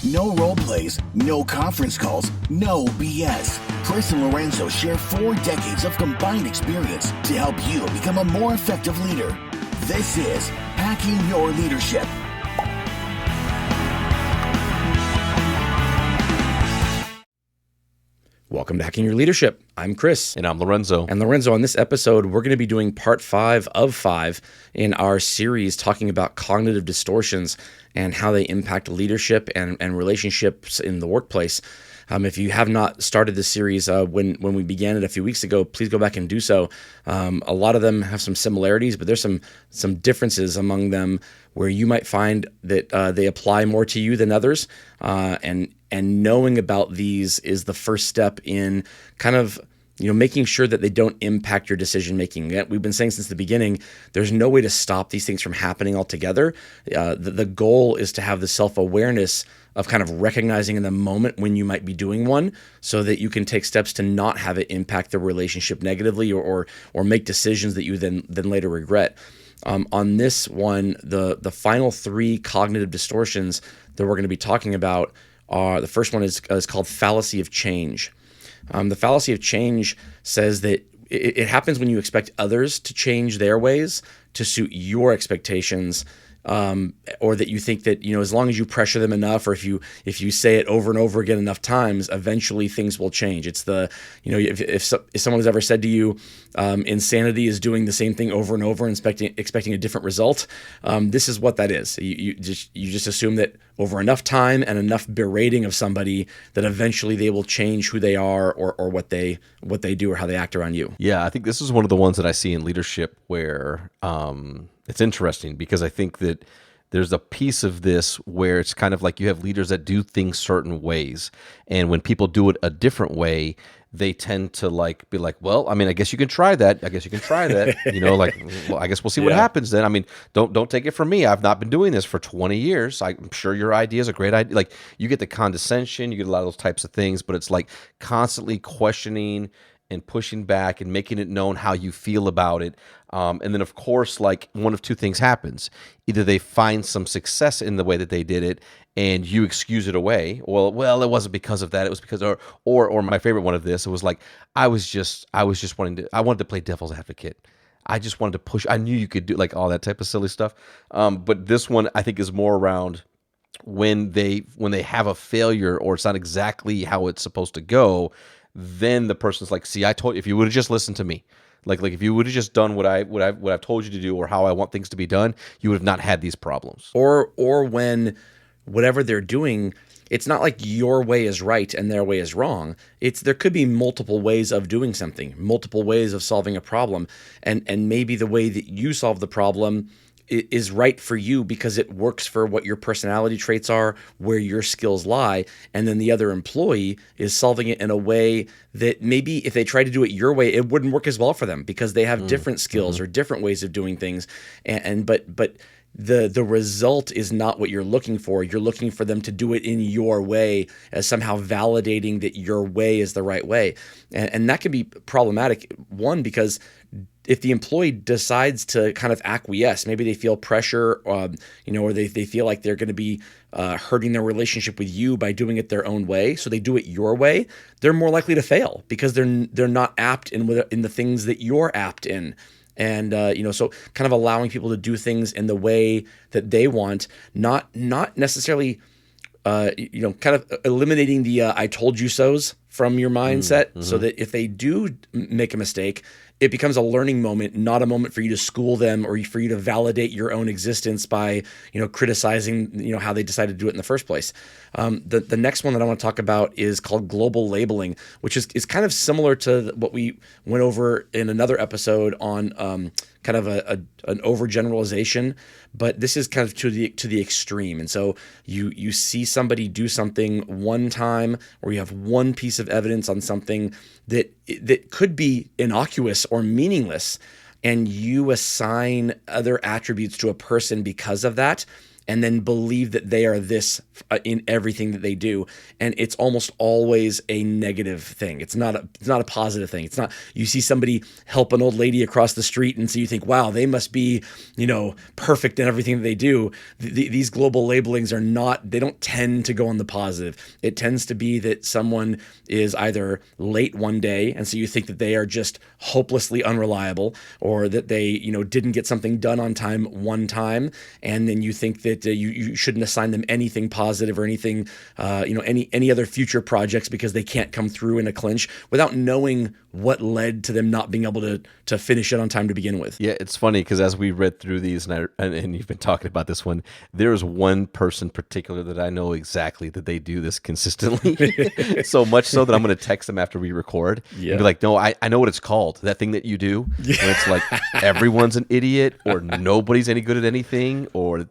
No role plays, no conference calls, no BS. Chris and Lorenzo share 4 decades of combined experience to help you become a more effective leader. This is Hacking Your Leadership. Welcome to Hacking Your Leadership. I'm Chris. And I'm Lorenzo. And Lorenzo, on this episode, we're going to be doing part 5 of 5 in our series talking about cognitive distortions and how they impact leadership and relationships in the workplace. If you have not started this series when we began it a few weeks ago, please go back and do so. A lot of them have some similarities, but there's some differences among them where you might find that they apply more to you than others. And knowing about these is the first step in kind of making sure that they don't impact your decision making. We've been saying since the beginning, there's no way to stop these things from happening altogether. The goal is to have the self-awareness of kind of recognizing in the moment when you might be doing one, so that you can take steps to not have it impact the relationship negatively or make decisions that you then later regret. On this one, the final 3 cognitive distortions that we're going to be talking about are, the first one is called fallacy of change. The fallacy of change says that it happens when you expect others to change their ways to suit your expectations, or that you think that as long as you pressure them enough, or if you say it over and over again enough times, eventually things will change. It's the if someone has ever said to you, insanity is doing the same thing over and over and expecting a different result. This is what that is. You just assume that over enough time and enough berating of somebody that eventually they will change who they are or what they do or how they act around you. Yeah, I think this is one of the ones that I see in leadership where it's interesting, because I think that there's a piece of this where it's kind of like you have leaders that do things certain ways, and when people do it a different way, they tend to be like, well, I mean, I guess you can try that. Well, I guess we'll see what happens then. I mean, don't take it from me. I've not been doing this for 20 years. I'm sure your idea is a great idea. Like, you get the condescension, you get a lot of those types of things, but it's like constantly questioning and pushing back and making it known how you feel about it. And then, of course, like, one of 2 things happens. Either they find some success in the way that they did it and you excuse it away. Well, it wasn't because of that. It was because, or my favorite one of this, it was like, I wanted to play devil's advocate. I just wanted to push. I knew you could do, like, all that type of silly stuff. But this one, I think, is more around when they have a failure or it's not exactly how it's supposed to go. Then the person's like, see, I told you, if you would have just listened to me, like if you would have just done what I've told you to do, or how I want things to be done, you would have not had these problems. Or when whatever they're doing, it's not like your way is right and their way is wrong. There could be multiple ways of doing something, multiple ways of solving a problem, and maybe the way that you solve the problem is right for you because it works for what your personality traits are, where your skills lie, and then the other employee is solving it in a way that maybe if they try to do it your way, it wouldn't work as well for them because they have different skills or different ways of doing things, but the result is not what you're looking for. You're looking for them to do it in your way, as somehow validating that your way is the right way, and that can be problematic. One, because if the employee decides to kind of acquiesce, maybe they feel pressure, or they feel like they're going to be hurting their relationship with you by doing it their own way, so they do it your way, they're more likely to fail because they're not apt in the things that you're apt in. And so kind of allowing people to do things in the way that they want, not necessarily kind of eliminating the I told you so's from your mindset, so that if they do make a mistake, it becomes a learning moment, not a moment for you to school them or for you to validate your own existence by, criticizing, how they decided to do it in the first place. The next one that I want to talk about is called global labeling, which is kind of similar to what we went over in another episode on kind of an overgeneralization, but this is kind of to the extreme. And so you see somebody do something one time, or you have one piece of evidence on something that could be innocuous or meaningless, and you assign other attributes to a person because of that. and then believe that they are this in everything that they do. And it's almost always a negative thing. It's not a positive thing. It's not, you see somebody help an old lady across the street and so you think, wow, they must be, perfect in everything that they do. These global labelings they don't tend to go on the positive. It tends to be that someone is either late one day, and so you think that they are just hopelessly unreliable, or that they, didn't get something done on time one time, and then you think that you shouldn't assign them anything positive or anything, any other future projects because they can't come through in a clinch without knowing what led to them not being able to finish it on time to begin with. Yeah, it's funny because as we read through these, and you've been talking about this one, there is one person in particular that I know exactly that they do this consistently, so much so that I'm going to text them after we record and be like, no, I know what it's called, that thing that you do, where it's like everyone's an idiot or nobody's any good at anything, or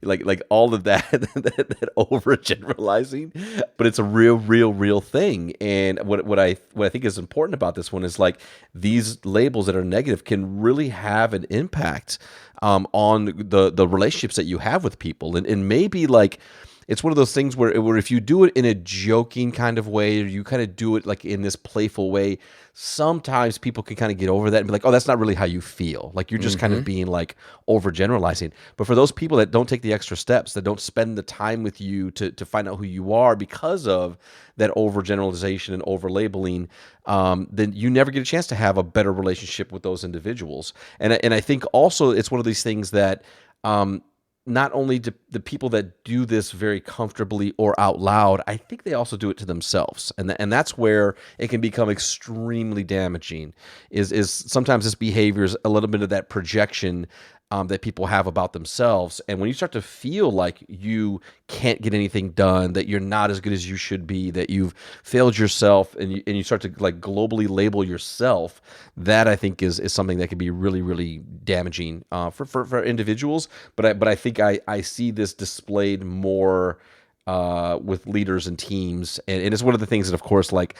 like all of that, that overgeneralizing, but it's a real thing. And what I think is important about this one is like these labels that are negative can really have an impact on the relationships that you have with people, and maybe like it's one of those things where if you do it in a joking kind of way, or you kind of do it like in this playful way, sometimes people can kind of get over that and be like, oh, that's not really how you feel. Like you're just kind of being like overgeneralizing. But for those people that don't take the extra steps, that don't spend the time with you to find out who you are because of that overgeneralization and overlabeling, then you never get a chance to have a better relationship with those individuals. And I think also it's one of these things that not only do the people that do this very comfortably or out loud, I think they also do it to themselves. And that's where it can become extremely damaging, is sometimes this behavior is a little bit of that projection that people have about themselves. And when you start to feel like you can't get anything done, that you're not as good as you should be, that you've failed yourself, and you start to like globally label yourself, that I think is something that can be really, really damaging for individuals. But I think I see this displayed more with leaders and teams, and it's one of the things that, of course, like,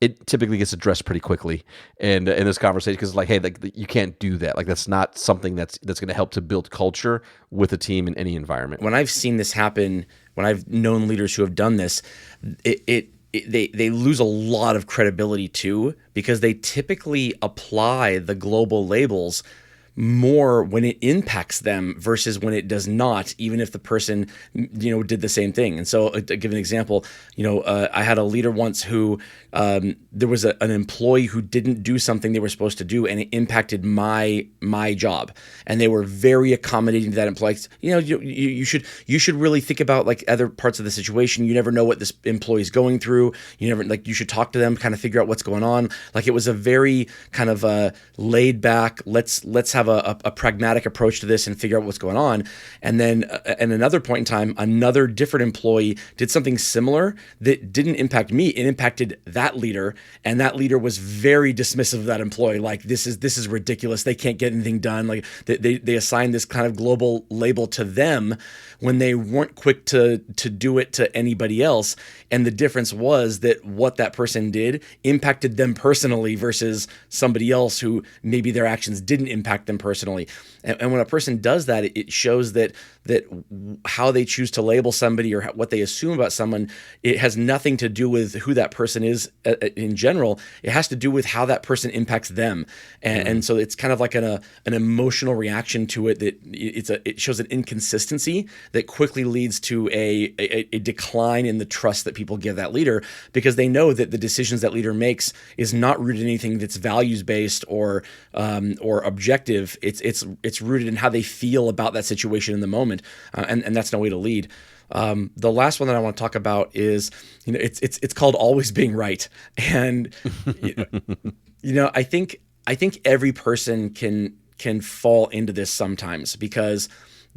it typically gets addressed pretty quickly in this conversation, because it's like, hey, like, you can't do that. Like, that's not something that's going to help to build culture with a team in any environment. When I've seen this happen, when I've known leaders who have done this, they lose a lot of credibility too, because they typically apply the global labels more when it impacts them versus when it does not, even if the person, did the same thing. And so, to give an example, I had a leader once who there was an employee who didn't do something they were supposed to do, and it impacted my job. And they were very accommodating to that employee. You should really think about like other parts of the situation. You never know what this employee is going through. You should talk to them, kind of figure out what's going on. Like, it was a very kind of laid back, let's have a pragmatic approach to this and figure out what's going on. And then at another point in time, another different employee did something similar that didn't impact me. It impacted that leader, and that leader was very dismissive of that employee. Like, this is ridiculous. They can't get anything done. Like, they assigned this kind of global label to them when they weren't quick to do it to anybody else. And the difference was that what that person did impacted them personally versus somebody else who maybe their actions didn't impact them personally. And when a person does that, it shows that how they choose to label somebody or what they assume about someone, it has nothing to do with who that person is in general. It has to do with how that person impacts them. And so it's kind of like an emotional reaction to it, that it shows an inconsistency that quickly leads to a decline in the trust that people give that leader, because they know that the decisions that leader makes is not rooted in anything that's values based or objective. It's rooted in how they feel about that situation in the moment, and that's no way to lead. The last one that I want to talk about is, it's called always being right, and I think every person can fall into this sometimes, because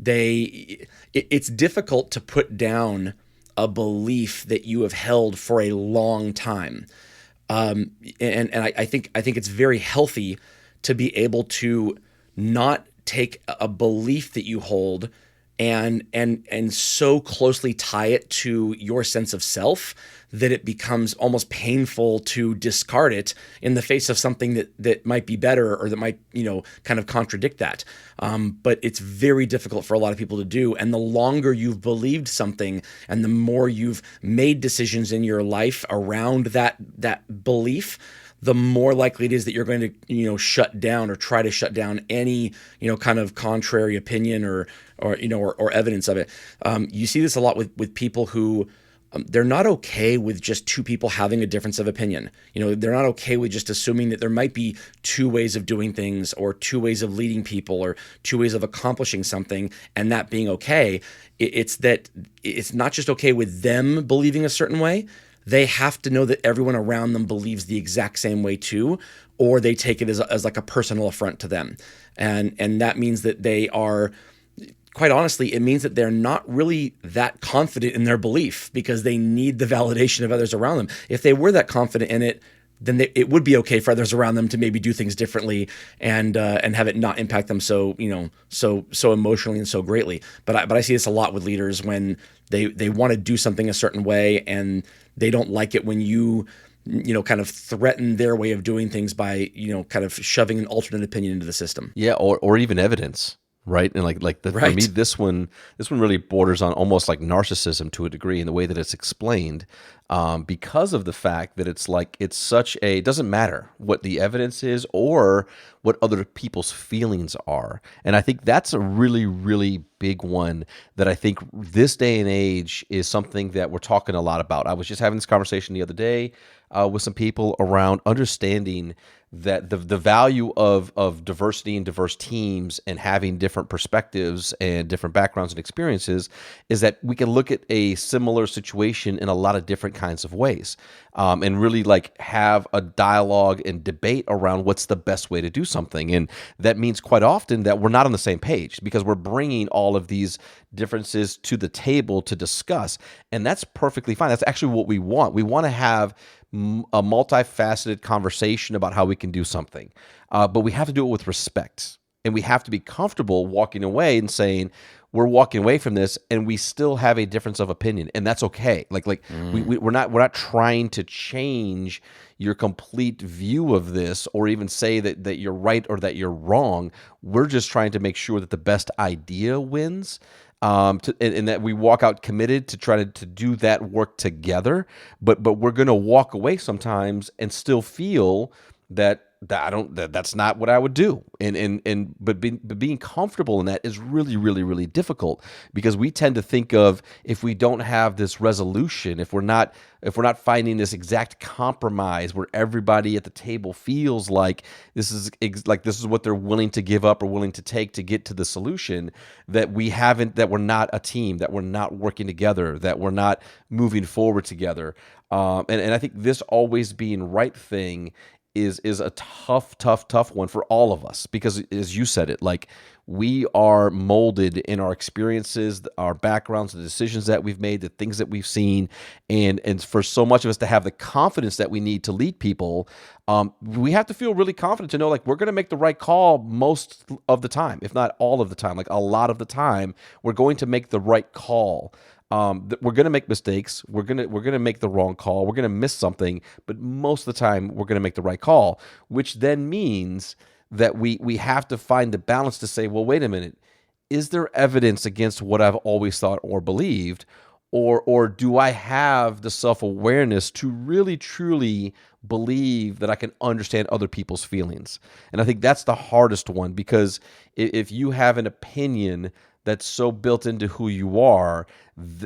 it's difficult to put down a belief that you have held for a long time, and I think it's very healthy to be able to not take a belief that you hold and so closely tie it to your sense of self that it becomes almost painful to discard it in the face of something that might be better, or that might, kind of contradict that. But it's very difficult for a lot of people to do. And the longer you've believed something, and the more you've made decisions in your life around that belief, the more likely it is that you're going to, shut down or try to shut down any, kind of contrary opinion or evidence of it. You see this a lot with people who, they're not okay with just two people having a difference of opinion. They're not okay with just assuming that there might be two ways of doing things, or two ways of leading people, or two ways of accomplishing something, and that being okay. It's that it's not just okay with them believing a certain way. They have to know that everyone around them believes the exact same way too, or they take it as like a personal affront to them. And that means that they are, quite honestly, it means that they're not really that confident in their belief, because they need the validation of others around them. If they were that confident in it, then it would be okay for others around them to maybe do things differently, and have it not impact them so emotionally and so greatly. But I see this a lot with leaders when they want to do something a certain way, and they don't like it when you kind of threaten their way of doing things by kind of shoving an alternate opinion into the system. Yeah, or even evidence. Right. And for me, this one really borders on almost like narcissism to a degree, in the way that it's explained, because of the fact that it doesn't matter what the evidence is or what other people's feelings are. And I think that's a really, really big one that I think this day and age is something that we're talking a lot about. I was just having this conversation the other day with some people around understanding that the value of diversity and diverse teams, and having different perspectives and different backgrounds and experiences, is that we can look at a similar situation in a lot of different kinds of ways, and really have a dialogue and debate around what's the best way to do something. And that means quite often that we're not on the same page, because we're bringing all of these differences to the table to discuss, and that's perfectly fine. That's actually what we want. We want to have a multifaceted conversation about how we can do something, but we have to do it with respect, and we have to be comfortable walking away and saying, we're walking away from this and we still have a difference of opinion, and that's okay. We're not trying to change your complete view of this, or even say that you're right or that you're wrong. We're just trying to make sure that the best idea wins. And that we walk out committed to try to do that work together, but we're going to walk away sometimes and still feel that's not what I would do, but being comfortable in that is really, really, really difficult, because we tend to think of, if we don't have this resolution, if we're not finding this exact compromise where everybody at the table feels like this is what they're willing to give up or willing to take to get to the solution, that we're not a team, that we're not working together, that we're not moving forward together. And I think this always being right thing is a tough one for all of us, because, as you said it, we are molded in our experiences, our backgrounds, the decisions that we've made, the things that we've seen, and for so much of us to have the confidence that we need to lead people, we have to feel really confident to know we're going to make the right call most of the time, if not all of the time. A lot of the time, we're going to make the right call. We're going to make mistakes. We're going to make the wrong call. We're going to miss something, but most of the time we're going to make the right call, which then means that we have to find the balance to say, well, wait a minute, is there evidence against what I've always thought or believed, or do I have the self-awareness to really truly believe that I can understand other people's feelings? And I think that's the hardest one, because if you have an opinion that's so built into who you are,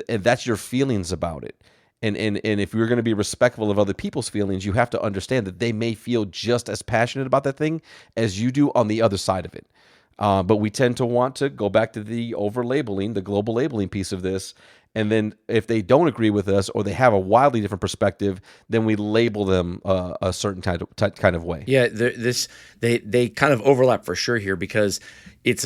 and that's your feelings about it. And if you're going to be respectful of other people's feelings, you have to understand that they may feel just as passionate about that thing as you do on the other side of it. But we tend to want to go back to the over-labeling, the global labeling piece of this. And then if they don't agree with us, or they have a wildly different perspective, then we label them a certain kind of way. Yeah, they kind of overlap for sure here, because if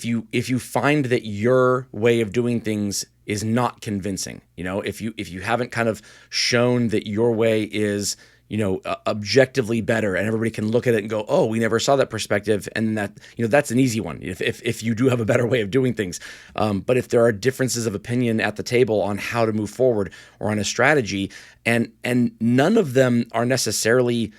you find that your way of doing things is not convincing, if you haven't kind of shown that your way is objectively better, and everybody can look at it and go, oh, we never saw that perspective. And that, that's an easy one if you do have a better way of doing things. But if there are differences of opinion at the table on how to move forward or on a strategy, and none of them are necessarily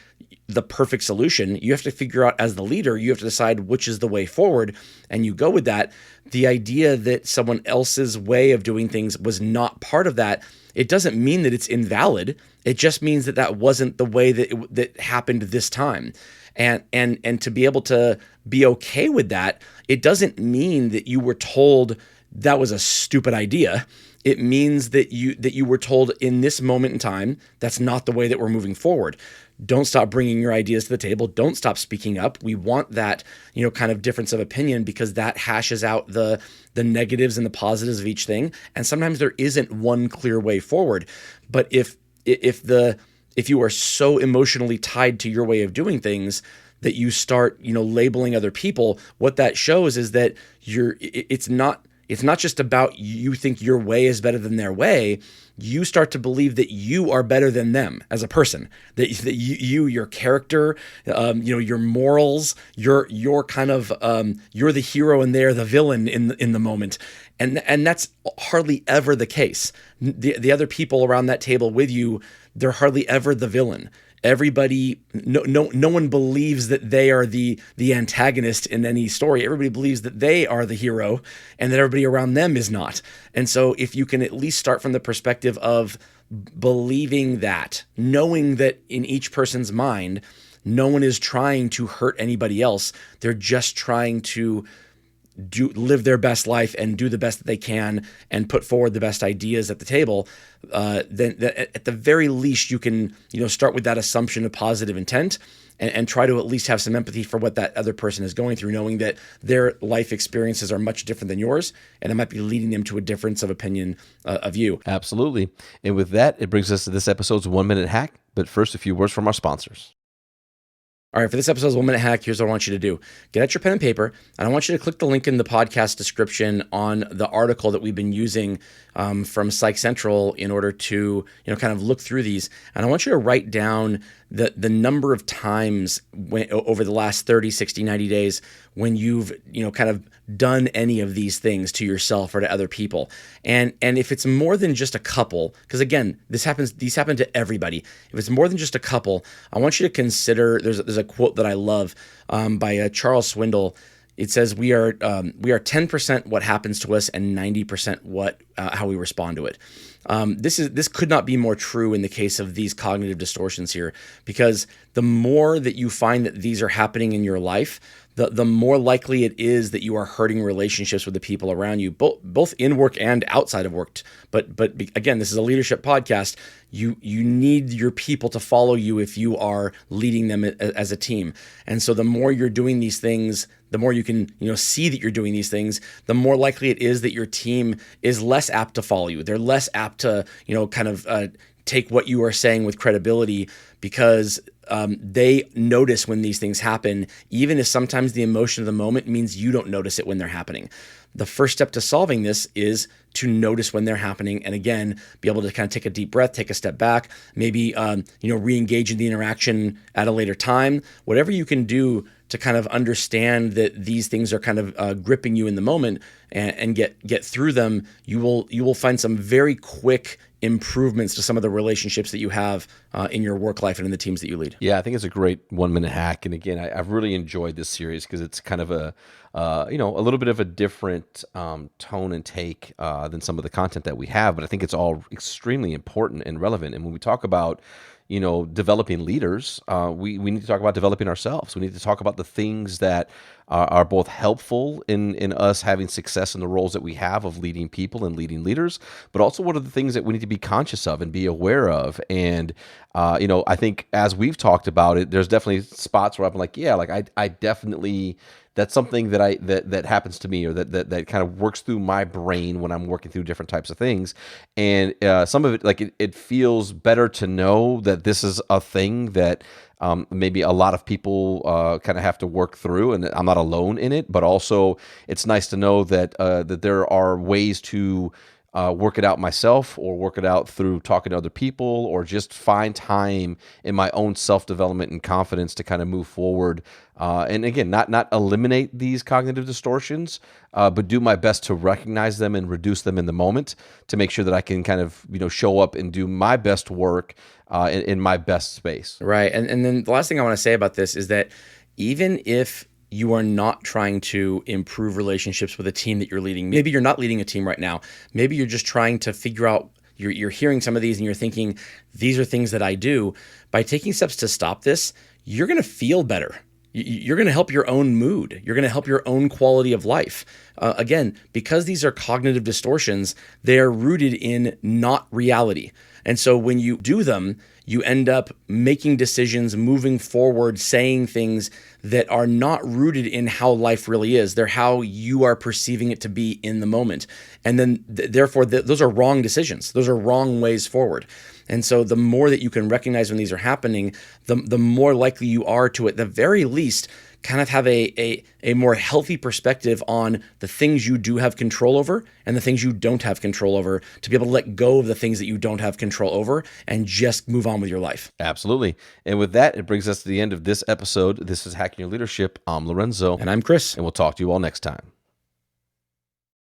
the perfect solution, you have to figure out, as the leader, you have to decide which is the way forward, and you go with that. The idea that someone else's way of doing things was not part of that, it doesn't mean that it's invalid. It just means that that wasn't the way that happened this time. And to be able to be okay with that, it doesn't mean that you were told that was a stupid idea. It means that you were told in this moment in time, that's not the way that we're moving forward. Don't stop bringing your ideas to the table. Don't stop speaking up. We want that, kind of difference of opinion, because that hashes out the negatives and the positives of each thing. And sometimes there isn't one clear way forward. But if you are so emotionally tied to your way of doing things that you start, labeling other people, what that shows is that it's not just about you think your way is better than their way. You start to believe that you are better than them as a person, that your character, your morals, your kind of, you're the hero and they're the villain in the moment. And that's hardly ever the case. The other people around that table with you, they're hardly ever the villain. Everybody, no one believes that they are the antagonist in any story. Everybody believes that they are the hero and that everybody around them is not. And so if you can at least start from the perspective of believing that, knowing that in each person's mind, no one is trying to hurt anybody else. They're just trying to live their best life and do the best that they can and put forward the best ideas at the table, then at the very least you can start with that assumption of positive intent and try to at least have some empathy for what that other person is going through, knowing that their life experiences are much different than yours, and it might be leading them to a difference of opinion of you. Absolutely. And with that, it brings us to this episode's 1 Minute Hack. But first, a few words from our sponsors. All right, for this episode's 1 Minute Hack, here's what I want you to do. Get out your pen and paper, and I want you to click the link in the podcast description on the article that we've been using from Psych Central in order to kind of look through these. And I want you to write down the number of times over the last 30, 60, 90 days when you've kind of done any of these things to yourself or to other people. And if it's more than just a couple, because again, these happen to everybody. If it's more than just a couple, I want you to consider, there's a quote that I love by Charles Swindoll. It says, we are 10% what happens to us and 90% how we respond to it. This could not be more true in the case of these cognitive distortions here, because the more that you find that these are happening in your life, the more likely it is that you are hurting relationships with the people around you, both in work and outside of work. But again, this is a leadership podcast. You need your people to follow you if you are leading them as a team. And so the more you're doing these things, the more you can see that you're doing these things, the more likely it is that your team is less apt to follow you. They're less apt to kind of take what you are saying with credibility, because they notice when these things happen, even if sometimes the emotion of the moment means you don't notice it when they're happening. The first step to solving this is to notice when they're happening, and again, be able to kind of take a deep breath, take a step back, maybe re-engage in the interaction at a later time. Whatever you can do to kind of understand that these things are kind of gripping you in the moment and get through them, you will find some very quick improvements to some of the relationships that you have in your work life and in the teams that you lead. Yeah, I think it's a great 1 minute hack. And again, I've really enjoyed this series because it's kind of a little bit of a different tone and take than some of the content that we have. But I think it's all extremely important and relevant. And when we talk about developing leaders, we need to talk about developing ourselves. We need to talk about the things that are both helpful in us having success in the roles that we have of leading people and leading leaders, but also what are the things that we need to be conscious of and be aware of. And, I think as we've talked about it, there's definitely spots where I'm like, yeah, like I definitely, that's something that happens to me, or that kind of works through my brain when I'm working through different types of things. And some of it, like it feels better to know that this is a thing that maybe a lot of people kind of have to work through, and I'm not alone in it. But also, it's nice to know that that there are ways to work it out myself, or work it out through talking to other people, or just find time in my own self-development and confidence to kind of move forward. And again, not eliminate these cognitive distortions, but do my best to recognize them and reduce them in the moment to make sure that I can kind of, show up and do my best work in my best space. Right. And then the last thing I want to say about this is that even if you are not trying to improve relationships with a team that you're leading, maybe you're not leading a team right now. Maybe you're just trying to figure out, you're hearing some of these and you're thinking, these are things that I do. By taking steps to stop this, you're going to feel better. You're going to help your own mood. You're going to help your own quality of life. Again, because these are cognitive distortions, they are rooted in not reality. And so when you do them, you end up making decisions, moving forward, saying things that are not rooted in how life really is. They're how you are perceiving it to be in the moment. And then therefore, those are wrong decisions. Those are wrong ways forward. And so the more that you can recognize when these are happening, the more likely you are to, at the very least, kind of have a more healthy perspective on the things you do have control over and the things you don't have control over, to be able to let go of the things that you don't have control over and just move on with your life. Absolutely. And with that, it brings us to the end of this episode. This is Hacking Your Leadership. I'm Lorenzo. And I'm Chris. And we'll talk to you all next time.